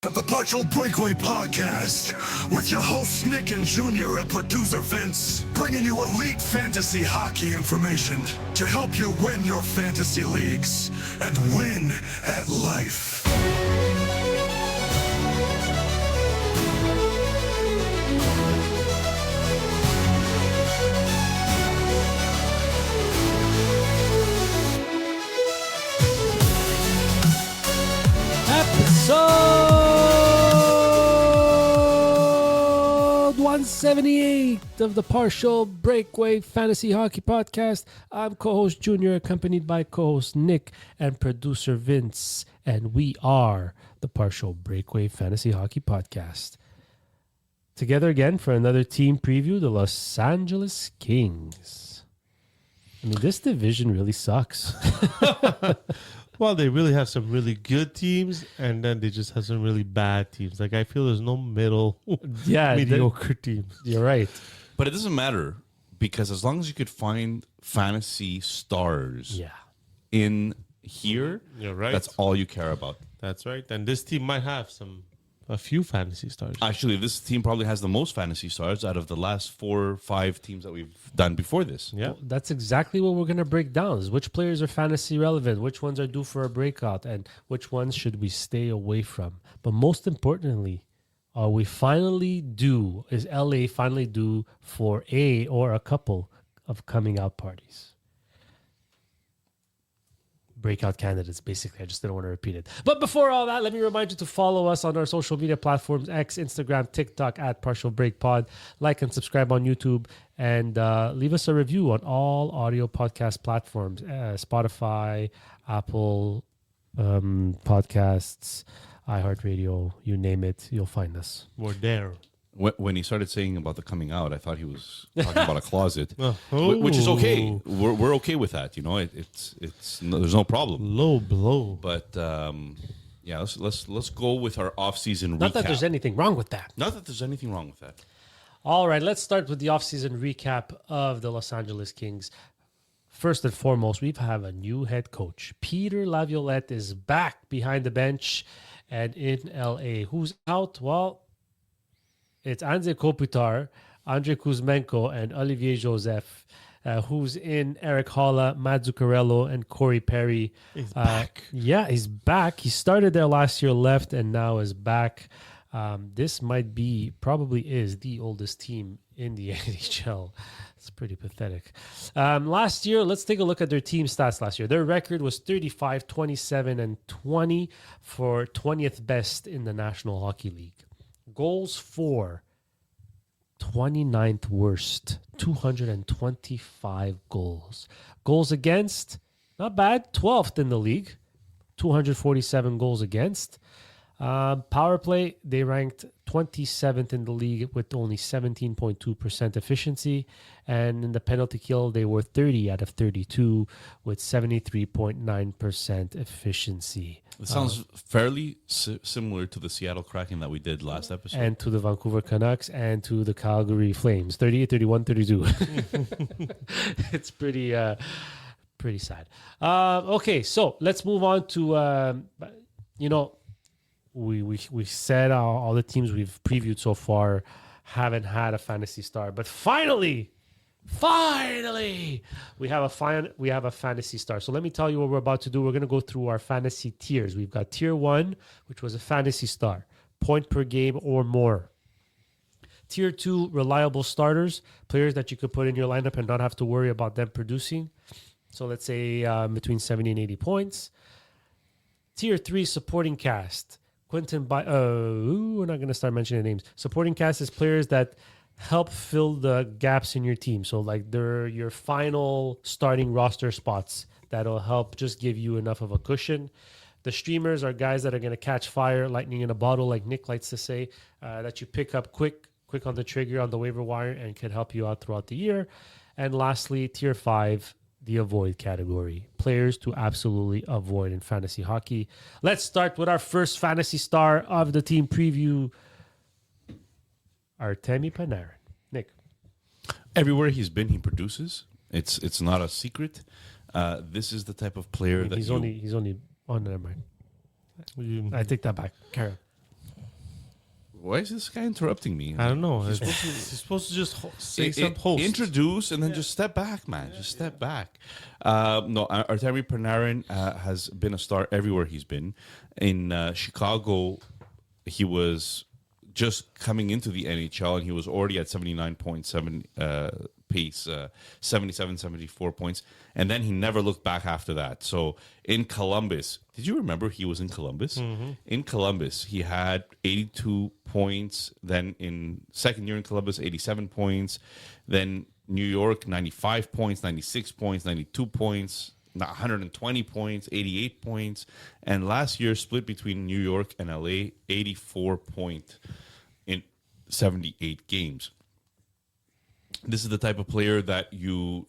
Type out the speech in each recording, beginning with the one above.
The Partial Breakaway Podcast with your hosts Nick and Junior and producer Vince, bringing you elite fantasy hockey information to help you win your fantasy leagues and win at life. Episode 178 of the Partial Breakaway Fantasy Hockey Podcast. I'm co-host Junior, accompanied by co-host Nick and producer Vince, and we are the Partial Breakaway Fantasy Hockey Podcast. Together again for another team preview, the Los Angeles Kings. I mean, this division really sucks. Well, they really have some really good teams, and then they just have some really bad teams. Like, I feel there's no mediocre teams. You're right. But it doesn't matter because as long as you could find fantasy stars in here, You're right. that's all you care about. That's right. And this team might have a few fantasy stars. Actually, this team probably has the most fantasy stars out of the last 4 or 5 teams that we've done before this. Yeah. Well, that's exactly what we're going to break down is which players are fantasy relevant, which ones are due for a breakout, and which ones should we stay away from. But most importantly, is LA finally due for a or a couple of coming out parties? Breakout candidates, basically. I just didn't want to repeat it. But before all that, let me remind you to follow us on our social media platforms, X, Instagram, TikTok, at Partial Break Pod. Like and subscribe on YouTube, and leave us a review on all audio podcast platforms, Spotify, Apple Podcasts, iHeartRadio, you name it, you'll find us. We're there. When he started saying about the coming out, I thought he was talking about a closet, Oh. which is okay. We're okay with that. You know, it's there's no problem. Low blow. But yeah, let's go with our off-season recap. Not that there's anything wrong with that. Not that there's anything wrong with that. All right, let's start with the offseason recap of the Los Angeles Kings. First and foremost, we have a new head coach. Peter Laviolette is back behind the bench and in LA. Who's out? Well, it's Anze Kopitar, Andrei Kuzmenko, and Olivier Joseph. Who's in Eric Holla, Matt Zuccarello, and Corey Perry. He's back. Yeah, he's back. He started there last year, left, and now is back. This probably is the oldest team in the NHL. It's pretty pathetic. Last year, let's take a look at their team stats last year. Their record was 35, 27, and 20 for 20th best in the National Hockey League. Goals for 29th worst, 225 goals. Goals against, not bad, 12th in the league, 247 goals against. Power play, they ranked 27th in the league with only 17.2% efficiency. And in the penalty kill, they were 30 out of 32 with 73.9% efficiency. It sounds fairly similar to the Seattle Kraken that we did last episode. And to the Vancouver Canucks and to the Calgary Flames. 38, 31, 32. It's pretty sad. Okay, so let's move on to, we said all the teams we've previewed so far haven't had a fantasy star. But finally, we have a fantasy star. So let me tell you what we're about to do. We're going to go through our fantasy tiers. We've got tier 1, which was a fantasy star, point per game or more. Tier 2, reliable starters, players that you could put in your lineup and not have to worry about them producing. So let's say between 70 and 80 points. Tier 3, supporting cast. We're not going to start mentioning names. Supporting cast is players that help fill the gaps in your team. So like they're your final starting roster spots that'll help just give you enough of a cushion. The streamers are guys that are going to catch fire, lightning in a bottle, like Nick likes to say, that you pick up quick on the trigger on the waiver wire and can help you out throughout the year. And lastly, tier 5, the avoid category. Players to absolutely avoid in fantasy hockey. Let's start with our first fantasy star of the team preview, Artemi Panarin. Nick. Everywhere he's been, he produces. It's not a secret. This is the type of player that he's only. Oh, never mind. I take that back. Carry on. Why is this guy interrupting me? I don't know. He's supposed to just say some host. Introduce and then just step back, man. Just step back. No, Artemi Panarin has been a star everywhere he's been. In Chicago, he was just coming into the NHL, and he was already at 79.7 pace, 77, 74 points. And then he never looked back after that. So in Columbus, did you remember he was in Columbus? Mm-hmm. In Columbus, he had 82 points. Then in second year in Columbus, 87 points. Then New York, 95 points, 96 points, 92 points, 120 points, 88 points. And last year, split between New York and LA, 84 points in 78 games. This is the type of player that you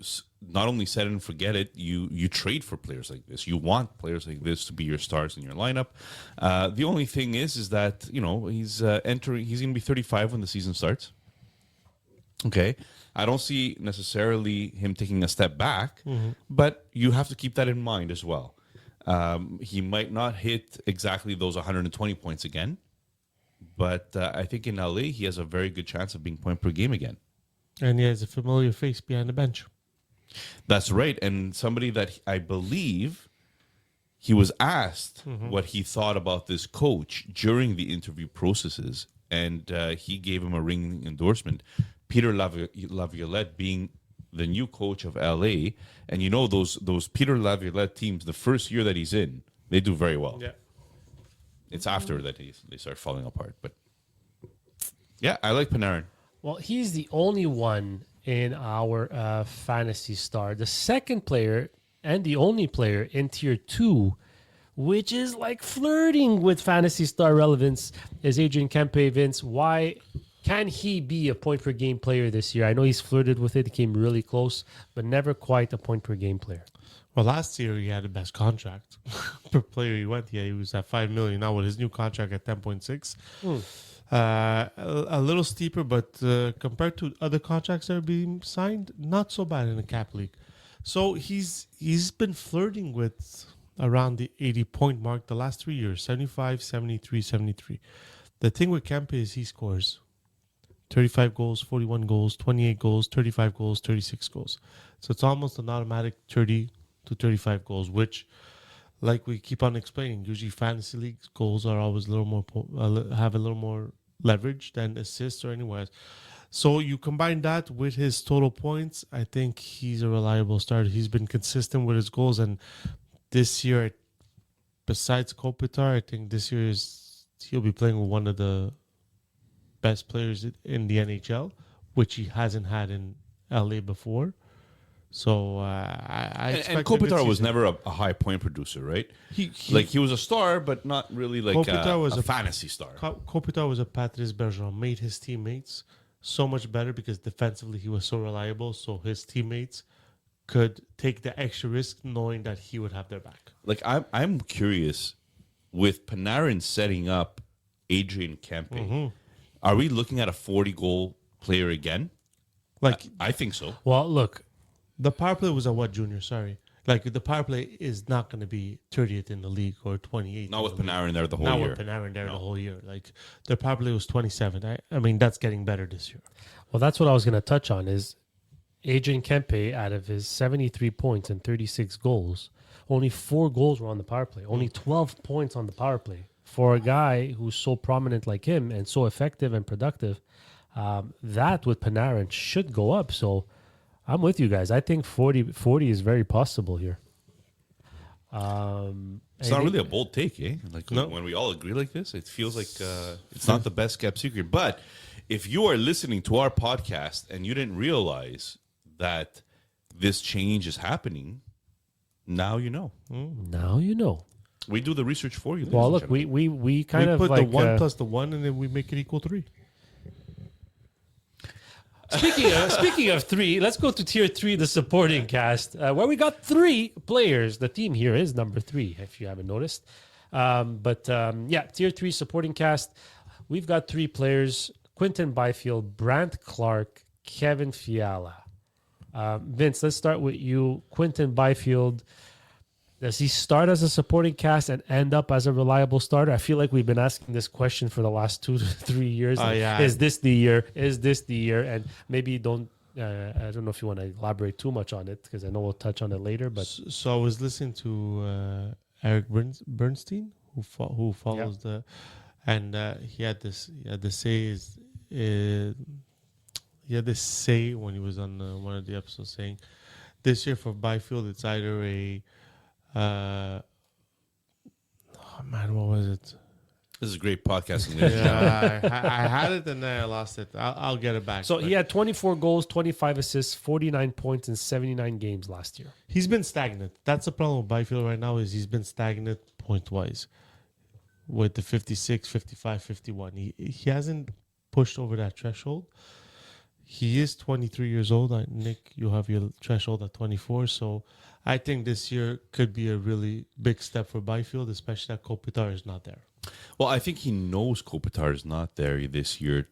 not only set it and forget it, you trade for players like this. You want players like this to be your stars in your lineup. The only thing is that, he's entering. He's going to be 35 when the season starts. Okay, I don't see necessarily him taking a step back, but you have to keep that in mind as well. He might not hit exactly those 120 points again, but I think in LA he has a very good chance of being point per game again. And he has a familiar face behind the bench. That's right. And somebody that I believe he was asked what he thought about this coach during the interview processes, and he gave him a ringing endorsement. Peter Laviolette being the new coach of LA, and those Peter Laviolette teams, the first year that he's in, they do very well. Yeah, it's after that they start falling apart. But yeah, I like Panarin. Well, he's the only one in our Fantasy Star. The second player and the only player in Tier 2, which is like flirting with Fantasy Star relevance, is Adrian Kempe. Vince, why can he be a point-per-game player this year? I know he's flirted with it. He came really close, but never quite a point-per-game player. Well, last year he had the best contract per player he went. Yeah, he was at $5 million. Now with his new contract at 10.6. A little steeper, but compared to other contracts that are being signed, not so bad in the cap league. So he's been flirting with around the 80-point mark the last 3 years, 75, 73, 73. The thing with Kempe is he scores 35 goals, 41 goals, 28 goals, 35 goals, 36 goals. So it's almost an automatic 30 to 35 goals, which, like we keep on explaining, usually fantasy leagues goals are always a little more have a little more leverage than assists or anywhere else. So you combine that with his total points, I think he's a reliable starter. He's been consistent with his goals, and this year, besides Kopitar, I think this year he'll be playing with one of the best players in the NHL, which he hasn't had in LA before. So I expect. And Kopitar was never a high point producer, right? He was a star, but not really like a fantasy star. Kopitar was a Patrice Bergeron, made his teammates so much better because defensively he was so reliable. So his teammates could take the extra risk knowing that he would have their back. Like I'm curious, with Panarin setting up Adrian Kempe, are we looking at a 40-goal player again? Like I think so. Well, look. The power play was a what, Junior? Sorry. Like, the power play is not going to be 30th in the league or 28th. Not with Panarin there the whole year. Not with Panarin there the whole year. Like, their power play was 27. I mean, that's getting better this year. Well, that's what I was going to touch on is Adrian Kempe, out of his 73 points and 36 goals, only 4 goals were on the power play. Only 12 points on the power play. For a guy who's so prominent like him and so effective and productive, that with Panarin should go up. So I'm with you guys. I think 40 is very possible here. It's not really a bold take, eh? Like when we all agree like this, it feels like it's not the best kept secret. But if you are listening to our podcast and you didn't realize that this change is happening, now you know. Now you know. We do the research for you. Well, look, we kind of put like the 1 plus the 1, and then we make it equal 3. Speaking of 3, let's go to Tier 3, the supporting cast, where we got 3 players. The team here is number 3, if you haven't noticed. Tier 3 supporting cast. We've got 3 players: Quinton Byfield, Brandt Clarke, Kevin Fiala. Vince, let's start with you. Quinton Byfield. Does he start as a supporting cast and end up as a reliable starter? I feel like we've been asking this question for the last 2 to 3 years. Is this the year? Is this the year? And maybe don't. I don't know if you want to elaborate too much on it because I know we'll touch on it later. But So I was listening to Eric Bernstein, who follows and he had this say when he was on one of the episodes saying, this year for Byfield, it's either a what was it? This is great podcasting. Yeah, I had it and then I lost it. I'll get it back. so he had 24 goals, 25 assists, 49 points in 79 games last year. He's been stagnant. That's the problem with Byfield right now is he's been stagnant point-wise with the 56, 55, 51. He hasn't pushed over that threshold. He is 23 years old. Nick, you have your threshold at 24. So I think this year could be a really big step for Byfield, especially that Kopitar is not there. Well, I think he knows Kopitar is not there this year,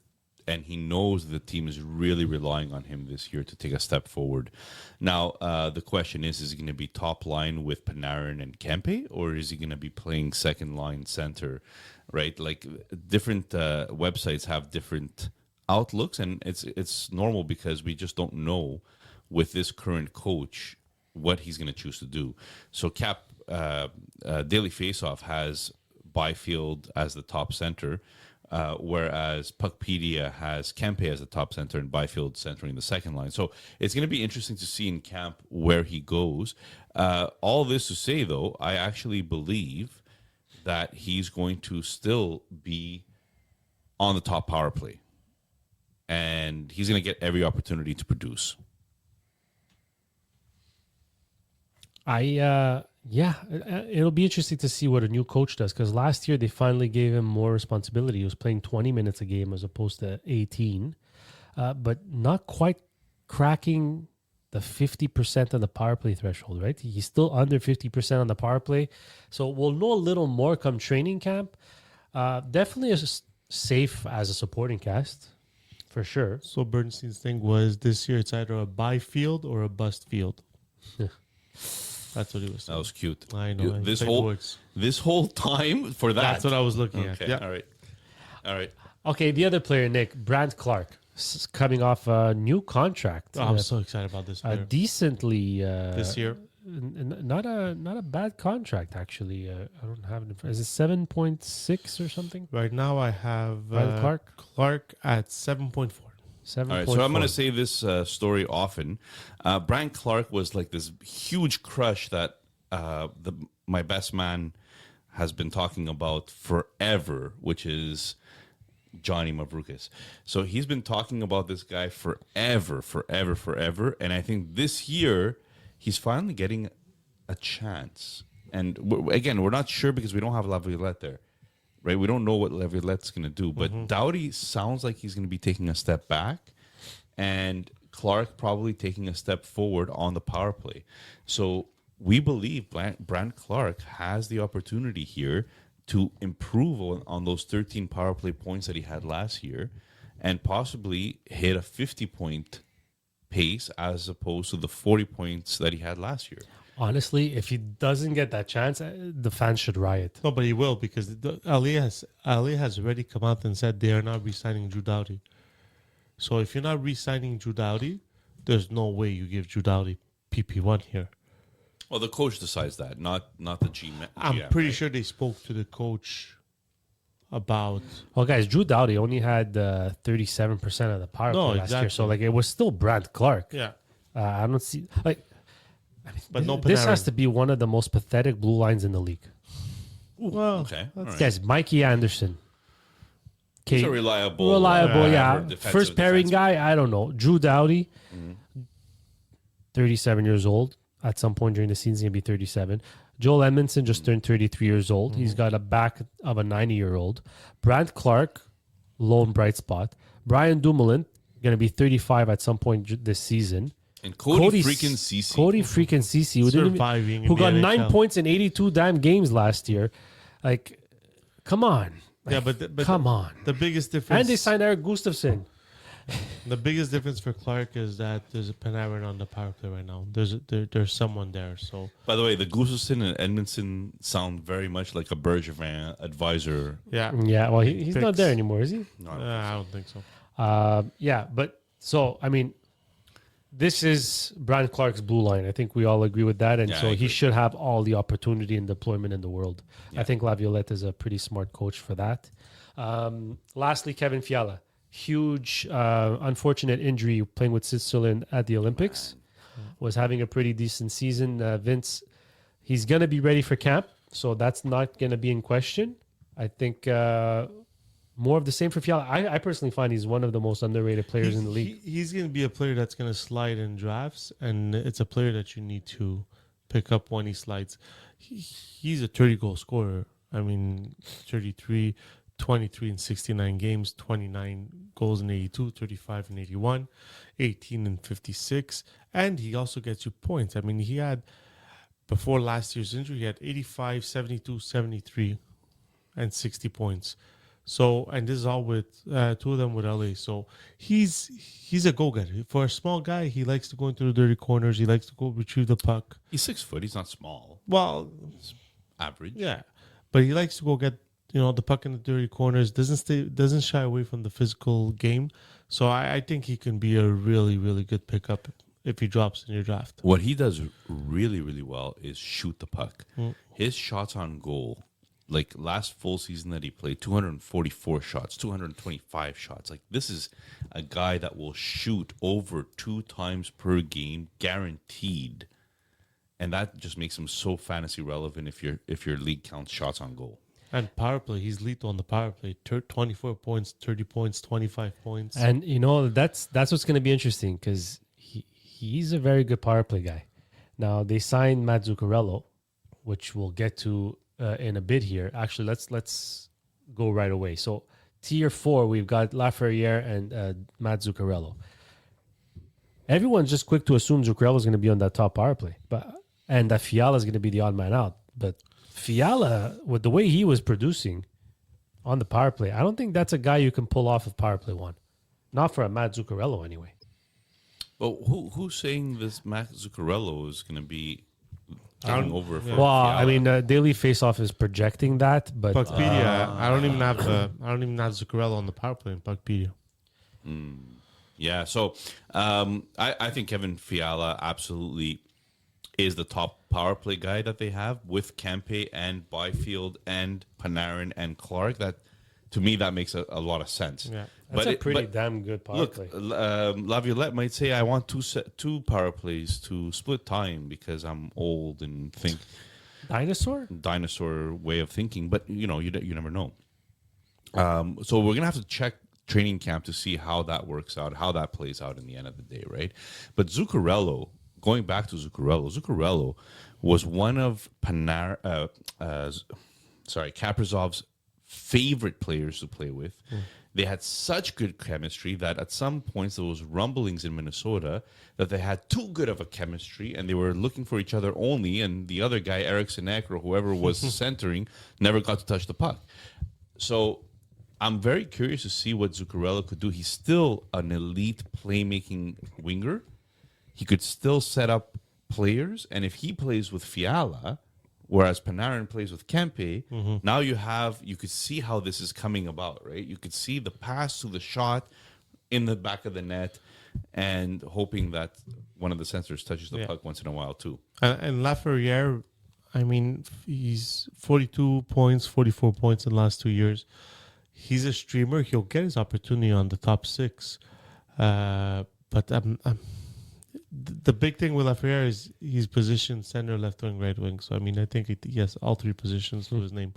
and he knows the team is really relying on him this year to take a step forward. Now, the question is he going to be top line with Panarin and Kempe, or is he going to be playing second line center, right? Like, different websites have different outlooks, and it's normal because we just don't know with this current coach what he's going to choose to do. So Daily Faceoff has Byfield as the top center, whereas Puckpedia has Kempe as the top center and Byfield centering the second line. So it's going to be interesting to see in camp where he goes. All this to say, though, I actually believe that he's going to still be on the top power play. And he's going to get every opportunity to produce. It'll be interesting to see what a new coach does because last year they finally gave him more responsibility. He was playing 20 minutes a game as opposed to 18, but not quite cracking the 50% of the power play threshold, right? He's still under 50% on the power play. So we'll know a little more come training camp. Definitely safe as a supporting cast. For sure. So Bernstein's thing was this year it's either a Byfield or a bust field. That's what he was saying. That was cute. I know. This whole time for that. That's what I was looking at. Yeah. All right. Okay, the other player, Nick, Brant Clarke, coming off a new contract. Oh, I'm so excited about this player. Decently this year. Not a bad contract actually. I don't have it. Is it 7.6 or something? Right now I have Clarke at 7.4. 7. All right, so I'm going to say this story often. Brant Clarke was like this huge crush that my best man has been talking about forever, which is Johnny Mavrukis. So he's been talking about this guy forever. And I think this year he's finally getting a chance. And again, we're not sure because we don't have Laviolette there. Right, we don't know what Laviolette's going to do, but Doughty sounds like he's going to be taking a step back, and Clarke probably taking a step forward on the power play. So we believe Brant Clarke has the opportunity here to improve on those 13 power play points that he had last year, and possibly hit a 50-point pace as opposed to the 40 points that he had last year. Honestly, if he doesn't get that chance, the fans should riot. No, but he will because Ali has already come out and said they are not re-signing Drew Doughty. So if you're not re-signing Drew Doughty, there's no way you give Drew Doughty PP1 here. Well, the coach decides that, not the GM. I'm pretty sure they spoke to the coach about. Well, guys, Drew Doughty only had 37% of the power play last year, so like it was still Brant Clarke. Yeah, I don't see like. But no Panarin. This has to be one of the most pathetic blue lines in the league. Well, okay. All right. Guys, Mikey Anderson. He's a reliable, First pairing guy, I don't know. Drew Doughty, 37 years old. At some point during the season, he's going to be 37. Joel Edmondson just turned 33 years old. He's got a back of a 90-year-old. Brant Clarke, lone bright spot. Brian Dumoulin, going to be 35 at some point this season. And Cody freaking Ceci. Who got 9 points in 82 damn games last year. Like, come on. Like, yeah, but come on. The biggest difference. And they signed Eric Gustafsson. The biggest difference for Clarke is that there's a Panarin on the power play right now. There's someone there. So By the way, the Gustafsson and Edmondson sound very much like a Bergevin advisor. yeah, Yeah, well, he's not Picks. there anymore, is he? No, I don't think so. Yeah, but so, I mean, this is Brian Clark's blue line. I think we all agree with that. And Yeah, I so he agree. should have all the opportunity and deployment in the world. Yeah. I think Laviolette is a pretty smart coach for that. Lastly, Kevin Fiala. Huge, unfortunate injury playing with Switzerland at the Olympics. Was having a pretty decent season. Vince, he's going to be ready for camp. So that's not going to be in question. I think more of the same for Fiala. I personally find he's one of the most underrated players in the league. He's going to be a player that's going to slide in drafts, and it's a player that you need to pick up when he slides. He's a 30-goal scorer. I mean, 23 in 69 games, 29 goals in 82, 35 in 81, 18 in 56, and he also gets you points. I mean, he had, before last year's injury, he had 85, 72, 73, and 60 points. So, and this is all with two of them with LA. So he's a go-getter. For a small guy, he likes to go into the dirty corners. He likes to go retrieve the puck. He's 6 foot. He's not small. Well, Average. yeah, but he likes to go get the puck in the dirty corners. Doesn't shy away from the physical game. So I think he can be a really, really good pickup if he drops in your draft. What he does really, really well is shoot the puck. His shots on goal, like last full season that he played, 244 shots, 225 shots. Like, this is a guy that will shoot over 2 times per game, guaranteed. And that just makes him so fantasy relevant if your league counts shots on goal. And power play, he's lethal on the power play. 24 points, 30 points, 25 points. And that's what's going to be interesting because he's a very good power play guy. Now they signed Matt Zuccarello, which we'll get to in a bit here. Actually, let's go right away. So tier 4, we've got Laferriere and Matt Zuccarello. Everyone's just quick to assume Zuccarello is going to be on that top power play, and that Fiala is going to be the odd man out. But Fiala, with the way he was producing on the power play, I don't think that's a guy you can pull off of power play 1. Not for a Matt Zuccarello, anyway. But who's saying this Matt Zuccarello is going to be taking over for Well, Fiala? I mean, Daily Faceoff is projecting that, but Puckpedia, I don't even have Zuccarello on the power play in Puckpedia. Yeah, so I think Kevin Fiala absolutely is the top power play guy that they have with Kempe and Byfield and Panarin and Clarke. That, to me, that makes a lot of sense. Yeah. that's a pretty damn good power Look, play. Laviolette might say, I want two power plays to split time because I'm old and think dinosaur way of thinking. But, you never know. So we're going to have to check training camp to see how that works out, how that plays out in the end of the day, right? But Zuccarello, going back to Zuccarello was one of Kaprizov's favorite players to play with. They had such good chemistry that at some points there was rumblings in Minnesota that they had too good of a chemistry and they were looking for each other only, and the other guy, Eriksson Ek, or whoever was centering, never got to touch the puck. So I'm very curious to see what Zuccarello could do. He's still an elite playmaking winger. He could still set up players, and if he plays with Fiala, whereas Panarin plays with Kempe, now you could see how this is coming about, right? You could see the pass to the shot in the back of the net, and hoping that one of the sensors touches the puck once in a while too. And Laferriere, I mean, he's 42 points, 44 points in the last 2 years. He's a streamer. He'll get his opportunity on the top 6. But the big thing with Laferriere is he's positioned center, left wing, right wing. So, I mean, I think he has all 3 positions to his name,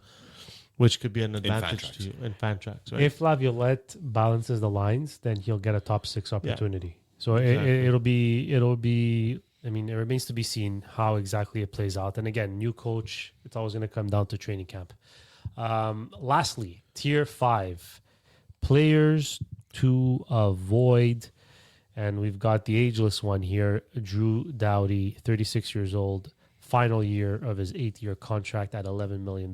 which could be an advantage to you in Fantrax. Right? If Laviolette balances the lines, then he'll get a top 6 opportunity. So Exactly. it'll be. I mean, it remains to be seen how exactly it plays out. And again, new coach, it's always going to come down to training camp. Lastly, tier 5, players to avoid. And we've got the ageless one here, Drew Doughty, 36 years old, final year of his 8-year contract at $11 million.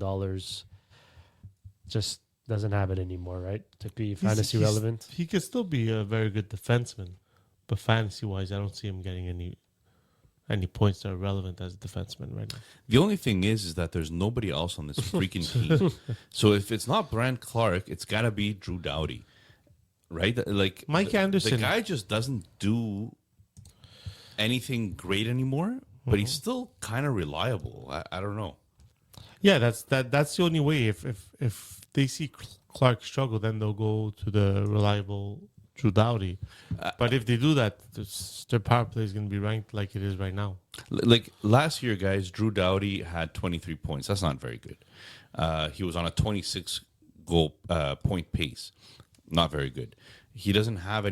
Just doesn't have it anymore, right? To be He's- fantasy relevant. He could still be a very good defenseman, but fantasy-wise, I don't see him getting any points that are relevant as a defenseman right now. The only thing is that there's nobody else on this freaking team. So if it's not Brand Clarke, it's got to be Drew Doughty, right? Like Mike Anderson. The guy just doesn't do anything great anymore, but he's still kind of reliable. I don't know. Yeah, that's the only way. If they see Clark struggle, then they'll go to the reliable Drew Doughty. But if they do that, their power play is going to be ranked like it is right now. Like last year, guys, Drew Doughty had 23 points. That's not very good. He was on a 26 goal point pace. Not very good. He doesn't have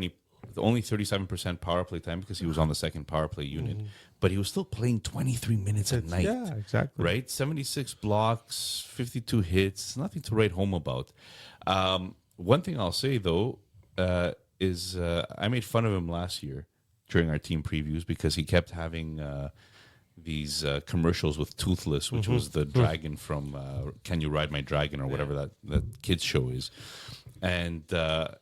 only 37% power play time because he was on the second power play unit. But he was still playing 23 minutes a night. Yeah, exactly. Right? 76 blocks, 52 hits. Nothing to write home about. One thing I'll say, though, is I made fun of him last year during our team previews because he kept having these commercials with Toothless, which was the dragon from Can You Ride My Dragon or whatever that kids show is. And the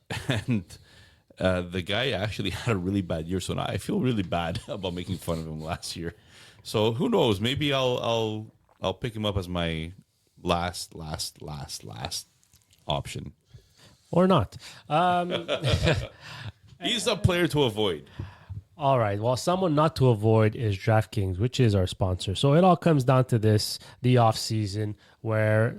guy actually had a really bad year, so now I feel really bad about making fun of him last year. So who knows? Maybe I'll pick him up as my last option. Or not. He's a player to avoid. All right. Well, someone not to avoid is DraftKings, which is our sponsor. So it all comes down to this, the off season, where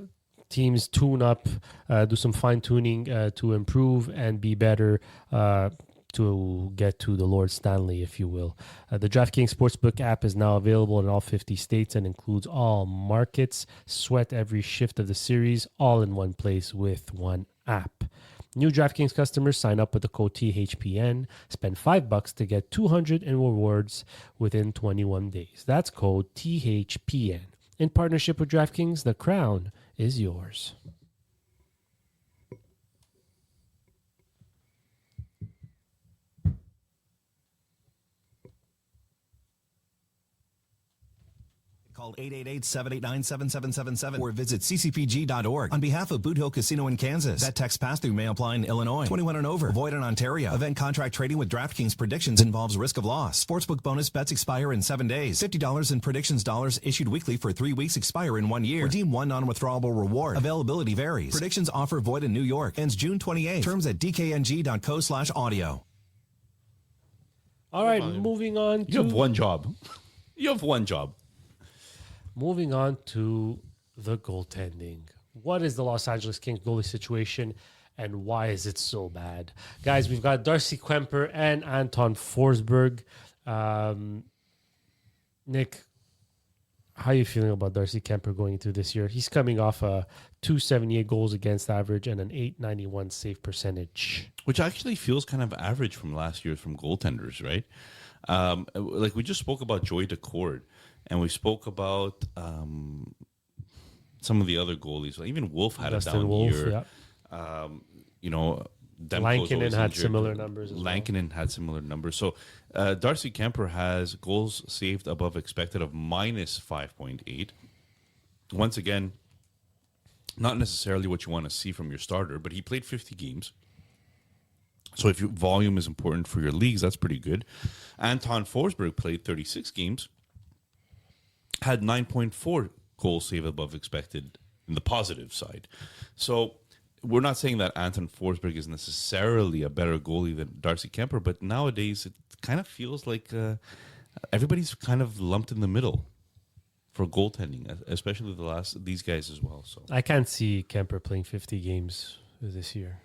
teams tune up, do some fine tuning to improve and be better to get to the Lord Stanley, if you will. The DraftKings Sportsbook app is now available in all 50 states and includes all markets. Sweat every shift of the series all in one place with one app. New DraftKings customers sign up with the code THPN, spend $5 to get $200 in rewards within 21 days. That's code THPN. In partnership with DraftKings, the crown is yours. Call 888-789-7777 or visit ccpg.org. On behalf of Boot Hill Casino in Kansas, that text pass-through may apply in Illinois. 21 and over. Void in Ontario. Event contract trading with DraftKings predictions involves risk of loss. Sportsbook bonus bets expire in 7 days. $50 in predictions dollars issued weekly for 3 weeks expire in 1 year. Redeem one non-withdrawable reward. Availability varies. Predictions offer void in New York. Ends June 28. Terms at dkng.co/audio. All right, moving on to... You have one job. You have one job. Moving on to the goaltending. What is the Los Angeles Kings goalie situation and why is it so bad? Guys, we've got Darcy Kemper and Anton Forsberg. Nick, how are you feeling about Darcy Kemper going into this year? He's coming off a 278 goals against average and an 891 save percentage. Which actually feels kind of average from last year from goaltenders, right? Like we just spoke about Joey Decord. And we spoke about some of the other goalies. Even Wolf had Dustin a down Wolf, year. yeah. Demko's Lankinen always had injured. similar numbers as well. Lankinen had similar numbers. So Darcy Kemper has goals saved above expected of minus 5.8. Once again, not necessarily what you want to see from your starter, but he played 50 games. So if your volume is important for your leagues, that's pretty good. Anton Forsberg played 36 games. Had 9.4 goals saved above expected in the positive side. So we're not saying that Anton Forsberg is necessarily a better goalie than Darcy Kemper, but nowadays it kind of feels like everybody's kind of lumped in the middle for goaltending, especially these guys as well. So I can't see Kemper playing 50 games this year.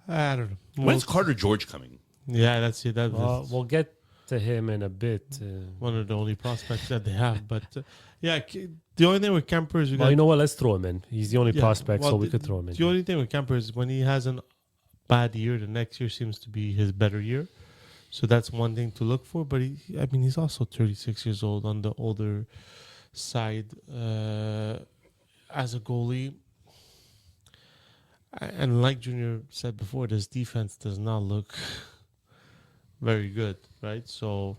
I don't know. when's Carter George coming? Yeah, that's it. We'll get to him in a bit. One of the only prospects that they have. But the only thing with Kemper is Well, you know what? Let's throw him in. He's the only prospect, so we could throw him in. The only thing with Kemper is when he has a bad year, the next year seems to be his better year. So that's one thing to look for. But he's also 36 years old, on the older side as a goalie. And like Junior said before, this defense does not look very good, right? So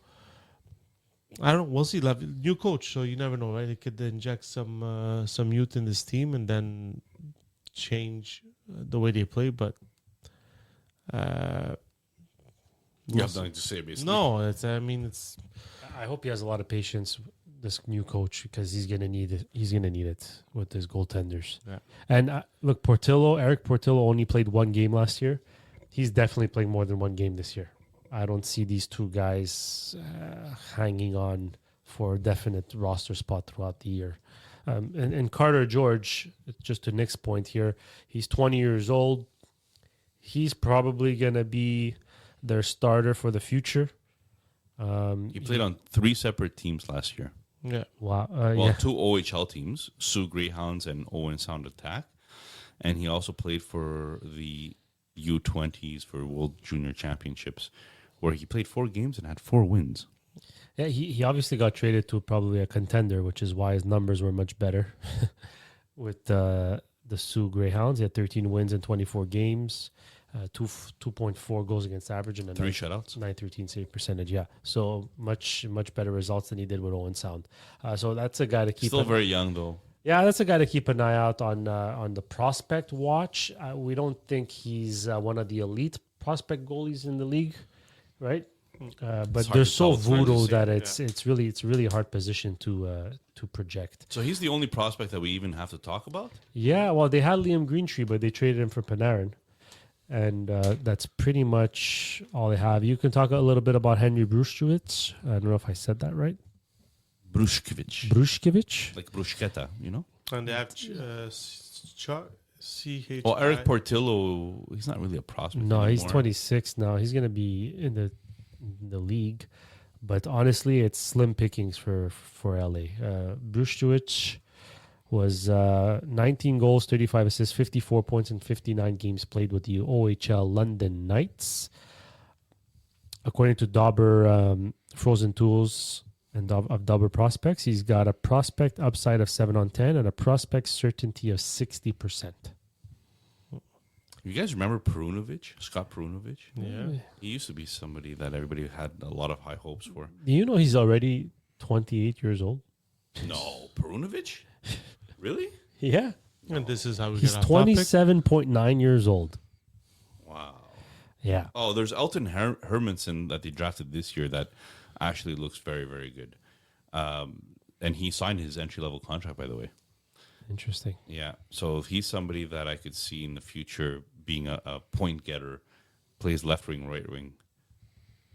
I don't. We'll see. New coach, so you never know, right? It could inject some youth in this team, and then change the way they play, but You have nothing to say, basically. no, it's I hope he has a lot of patience. This new coach, because he's gonna need it. He's gonna need it with his goaltenders. Yeah. And look, Eric Portillo only played one game last year. He's definitely playing more than one game this year. I don't see these two guys hanging on for a definite roster spot throughout the year. And Carter George, just to Nick's point here, he's 20 years old. He's probably gonna be their starter for the future. He played on 3 separate teams last year. yeah. Wow. Well, Yeah. 2 OHL teams, Sioux Greyhounds and Owen Sound Attack. And he also played for the U20s for World Junior Championships, where he played 4 games and had 4 wins. Yeah, he obviously got traded to probably a contender, which is why his numbers were much better. With the Sioux Greyhounds, he had 13 wins in 24 games, 2.4 goals against average, and a 3 shutouts. 913 save percentage. Yeah, so much better results than he did with Owen Sound. So that's a guy to keep. Still very young, though. Yeah, that's a guy to keep an eye out on the prospect watch. We don't think he's one of the elite prospect goalies in the league, right? But hard they're to so tell. It's hard to voodoo say, that it's really a hard position to project. So he's the only prospect that we even have to talk about? Yeah, well, they had Liam Greentree, but they traded him for Panarin, and that's pretty much all they have. You can talk a little bit about Henry Brushkowitz. I don't know if I said that right. Brushkevich. Like bruschetta, you know? And they have CH. Well, Eric Portillo, he's not really a prospect No, he's anymore. 26 now. He's going to be in the league, but honestly, it's slim pickings for LA. Brushkowicz was 19 goals, 35 assists, 54 points in 59 games played with the OHL London Knights. According to Dauber Frozen Tools and of Dauber Prospects, he's got a prospect upside of 7 on 10 and a prospect certainty of 60%. You guys remember Scott Perunovic? Yeah. He used to be somebody that everybody had a lot of high hopes for. Do you know he's already 28 years old? No, Perunovic? Really? Yeah. And this is how we He's get off topic. 27.9 years old. Wow. Yeah. Oh, there's Elton Hermanson that they drafted this year that actually looks very, very good. And he signed his entry-level contract, by the way. Interesting. Yeah. So he's somebody that I could see in the future being a point getter, plays left wing, right wing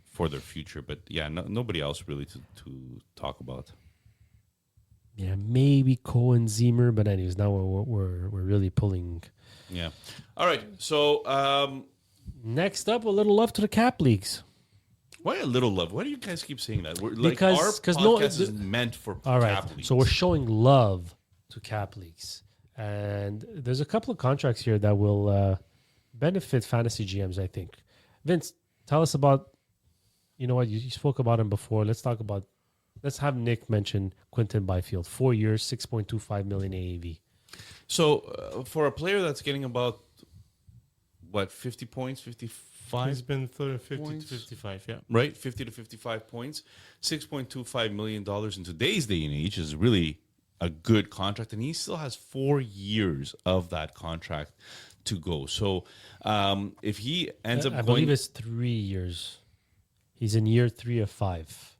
for their future. But yeah, nobody else really to talk about. Yeah, maybe Cohen Zimmer, but anyways, now we're really pulling. Yeah. All right. So Next up, a little love to the cap leagues. why a little love? Why do you guys keep saying that? We're, like, Because- our 'cause podcast no- is meant for All right, cap leagues. so we're showing love to cap leagues, and there's a couple of contracts here that will benefit fantasy GMs. I think. Vince, tell us about. You know what you spoke about him before. Let's talk about. Let's have Nick mention Quinton Byfield. 4 years, 6.25 million AAV. So for a player that's getting about 50 points, 55, He's been 50 points. to 55, yeah. right? 50 to 55 points, $6.25 million in today's day and age is really a good contract, and he still has 4 years of that contract to go. So if he ends up I going, believe it's 3 years. He's in year 3 of 5.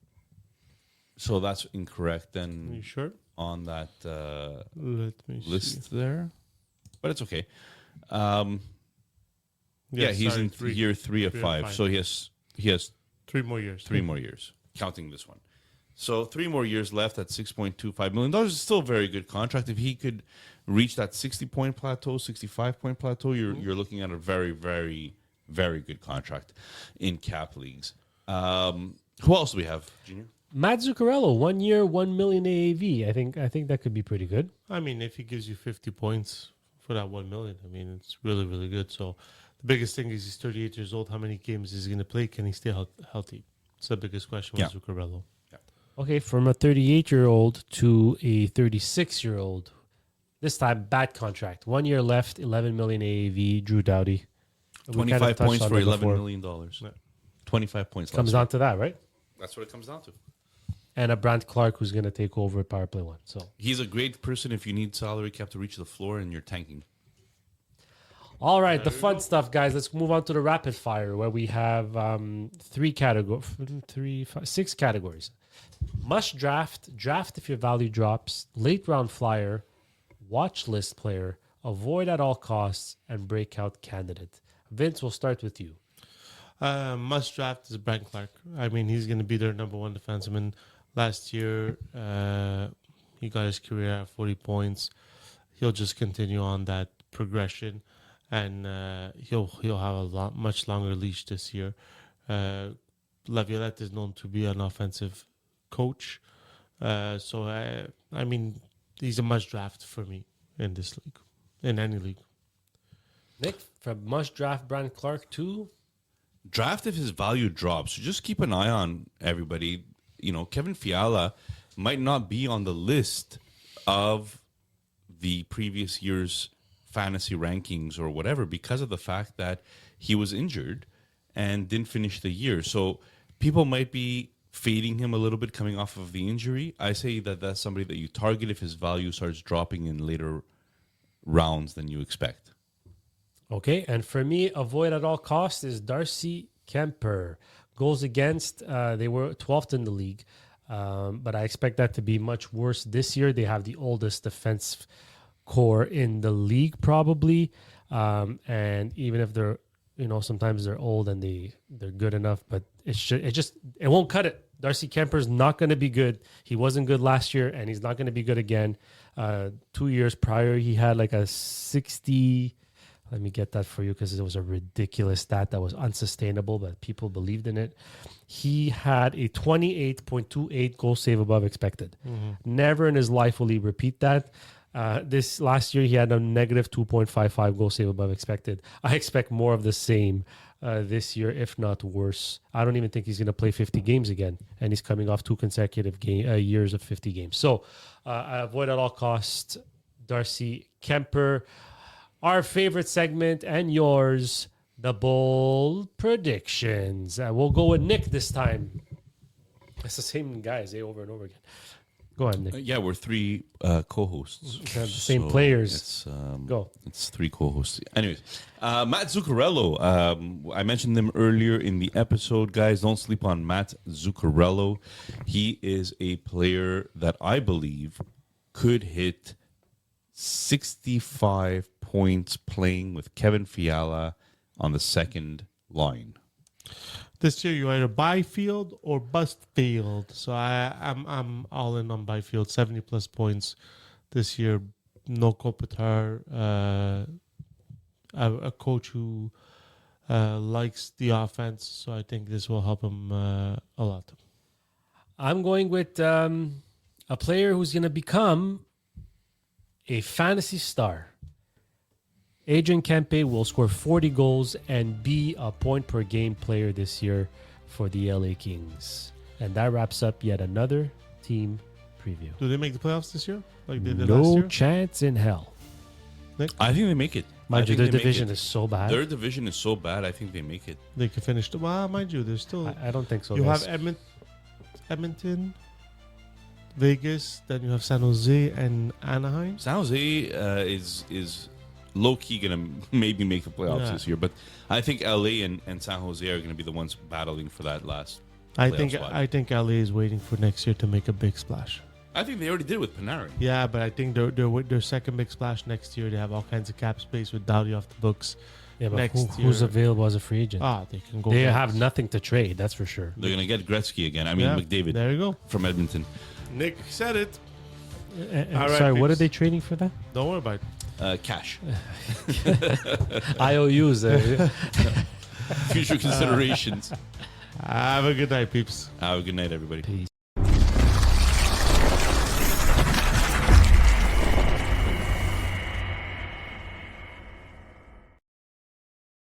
so that's incorrect Are then you sure? on that Let me see. list there, but it's okay. Yeah, he's sorry, in year 3 of 5, so he has 3 more years. 3 more years, counting this one. So 3 more years left at $6.25 million. Is still a very good contract. If he could reach that 60-point plateau, 65-point plateau, you're looking at a very, very, very good contract in cap leagues. Who else do we have, Junior? Matt Zuccarello, 1 year, 1 million AAV. I think that could be pretty good. I mean, if he gives you 50 points for that 1 million, I mean, it's really, really good. So the biggest thing is he's 38 years old. How many games is he going to play? Can he stay healthy? It's the biggest question with Zuccarello. Okay, from a 38-year-old to a 36-year-old. This time, bad contract. 1 year left, 11 million AAV. Drew Doughty. We kind of 25 touched points on for it $11 before. million. Yeah. 25 points. Comes last down to that, right? week. That's what it comes down to. And a Brant Clarke who's going to take over at Power Play 1. So He's a great person if you need salary cap to reach the floor and you're tanking. All right, the fun stuff, guys. Let's move on to the rapid fire, where we have six categories. Must draft, draft if your value drops, late round flyer, watch list player, avoid at all costs, and breakout candidate. Vince, we'll start with you. Must draft is Brent Clarke. I mean, he's going to be their number one defenseman. Last year, he got his career at 40 points. He'll just continue on that progression, and he'll have a much longer leash this year. Laviolette is known to be an offensive coach, so I mean, he's a must draft for me in this league, in any league. Nick, from must draft Brent Clarke to Draft if his value drops. So just keep an eye on everybody. You know, Kevin Fiala might not be on the list of the previous year's fantasy rankings or whatever because of the fact that he was injured and didn't finish the year. So people might be fading him a little bit coming off of the injury. I say that that's somebody that you target if his value starts dropping in later rounds than you expect. Okay, and for me, avoid at all costs is Darcy Kemper. Goals against, they were 12th in the league, but I expect that to be much worse this year. They have the oldest defense core in the league, probably, and even if they're, sometimes they're old and they're good enough, but it won't cut it. Darcy Kemper's not going to be good. He wasn't good last year, and he's not going to be good again. 2 years prior, he had like a 60. Let me get that for you because it was a ridiculous stat that was unsustainable, but people believed in it. He had a 28.28 goal save above expected. Mm-hmm. Never in his life will he repeat that. This last year, he had a negative 2.55 goal save above expected. I expect more of the same this year, if not worse. I don't even think he's going to play 50 games again, and he's coming off 2 consecutive years of 50 games. So I avoid at all costs Darcy Kemper. Our favorite segment and yours, the bold predictions. We'll go with Nick this time. It's the same guys, over and over again. Go ahead, Nick. Yeah, we're 3 co-hosts. The same players. Go. It's 3 co-hosts. Anyways, Matt Zuccarello. I mentioned him earlier in the episode. Guys, don't sleep on Matt Zuccarello. He is a player that I believe could hit 65 points playing with Kevin Fiala on the second line. This year, you either Byfield or Bustfield. So I'm all in on Byfield. 70 plus points this year. No Kopitar. A coach who likes the offense. So I think this will help him a lot. I'm going with a player who's going to become a fantasy star. Adrian Kempe will score 40 goals and be a point-per-game player this year for the LA Kings. And that wraps up yet another team preview. Do they make the playoffs this year like they did last year? No chance in hell. Nick? I think they make it. Mind you, their division is so bad. Their division is so bad, I think they make it. They can finish. Well, mind you, there's still... I don't think so. You guys. have Edmonton, Vegas, then you have San Jose and Anaheim. San Jose is low-key going to maybe make the playoffs this year, but I think LA and San Jose are going to be the ones battling for that last playoff spot. I think LA is waiting for next year to make a big splash. I think they already did with Panarin. Yeah, but I think their second big splash next year. They have all kinds of cap space with Doughty off the books. Yeah, but who's available as a free agent? They can go. They have nothing to trade, that's for sure. They're going to get Gretzky again. I mean, McDavid. There you go. From Edmonton. Nick said it. All right, sorry, what are they trading for that? Don't worry about it. Cash. IOUs. Future considerations. Have a good night, peeps. Have a good night, everybody. Peace.